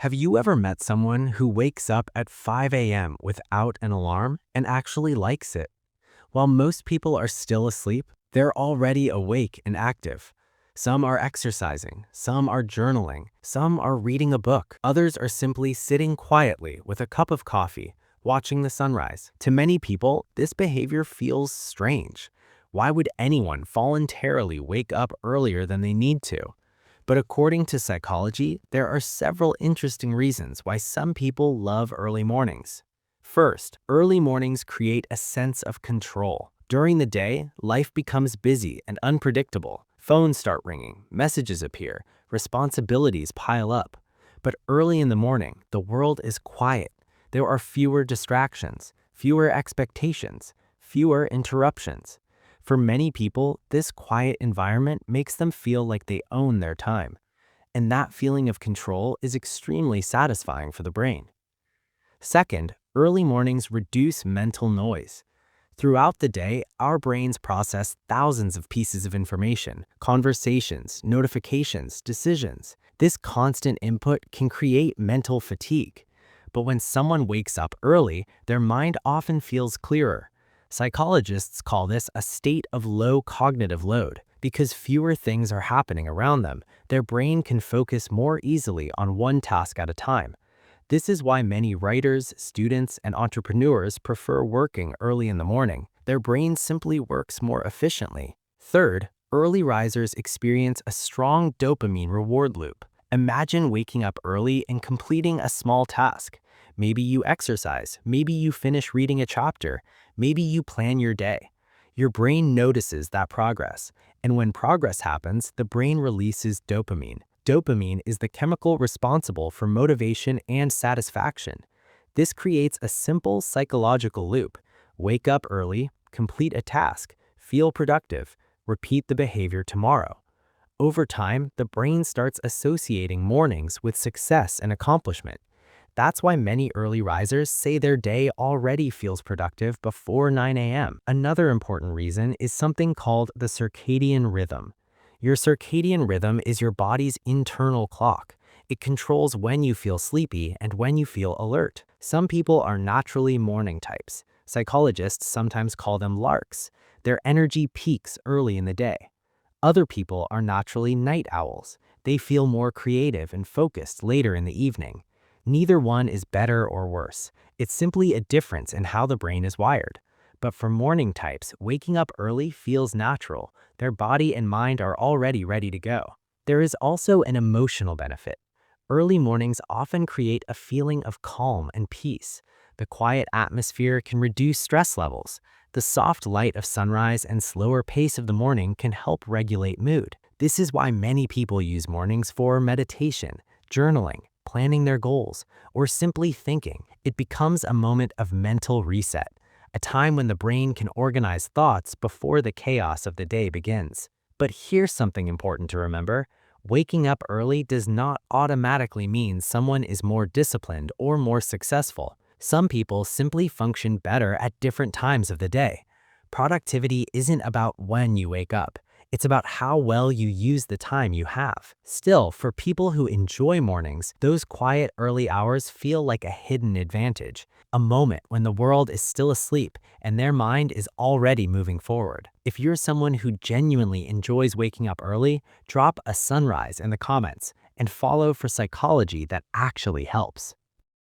Have you ever met someone who wakes up at 5 a.m. without an alarm and actually likes it? While most people are still asleep, they're already awake and active. Some are exercising, some are journaling, some are reading a book, others are simply sitting quietly with a cup of coffee, watching the sunrise. To many people, this behavior feels strange. Why would anyone voluntarily wake up earlier than they need to? But according to psychology, there are several interesting reasons why some people love early mornings. First, early mornings create a sense of control. During the day, life becomes busy and unpredictable. Phones start ringing, messages appear, responsibilities pile up. But early in the morning, the world is quiet. There are fewer distractions, fewer expectations, fewer interruptions. For many people, this quiet environment makes them feel like they own their time. And that feeling of control is extremely satisfying for the brain. Second, early mornings reduce mental noise. Throughout the day, our brains process thousands of pieces of information, conversations, notifications, decisions. This constant input can create mental fatigue. But when someone wakes up early, their mind often feels clearer. Psychologists call this a state of low cognitive load. Because fewer things are happening around them, their brain can focus more easily on one task at a time. This is why many writers, students, and entrepreneurs prefer working early in the morning. Their brain simply works more efficiently. Third, early risers experience a strong dopamine reward loop. Imagine waking up early and completing a small task. Maybe you exercise, maybe you finish reading a chapter, maybe you plan your day. Your brain notices that progress, and when progress happens, the brain releases dopamine. Dopamine is the chemical responsible for motivation and satisfaction. This creates a simple psychological loop. Wake up early, complete a task, feel productive, repeat the behavior tomorrow. Over time, the brain starts associating mornings with success and accomplishment. That's why many early risers say their day already feels productive before 9 a.m. Another important reason is something called the circadian rhythm. Your circadian rhythm is your body's internal clock. It controls when you feel sleepy and when you feel alert. Some people are naturally morning types. Psychologists sometimes call them larks. Their energy peaks early in the day. Other people are naturally night owls. They feel more creative and focused later in the evening. Neither one is better or worse. It's simply a difference in how the brain is wired. But for morning types, waking up early feels natural. Their body and mind are already ready to go. There is also an emotional benefit. Early mornings often create a feeling of calm and peace. The quiet atmosphere can reduce stress levels. The soft light of sunrise and slower pace of the morning can help regulate mood. This is why many people use mornings for meditation, journaling, planning their goals, or simply thinking. It becomes a moment of mental reset, a time when the brain can organize thoughts before the chaos of the day begins. But here's something important to remember. Waking up early does not automatically mean someone is more disciplined or more successful. Some people simply function better at different times of the day. Productivity isn't about when you wake up. It's about how well you use the time you have. Still, for people who enjoy mornings, those quiet early hours feel like a hidden advantage, a moment when the world is still asleep and their mind is already moving forward. If you're someone who genuinely enjoys waking up early, drop a sunrise in the comments and follow for psychology that actually helps.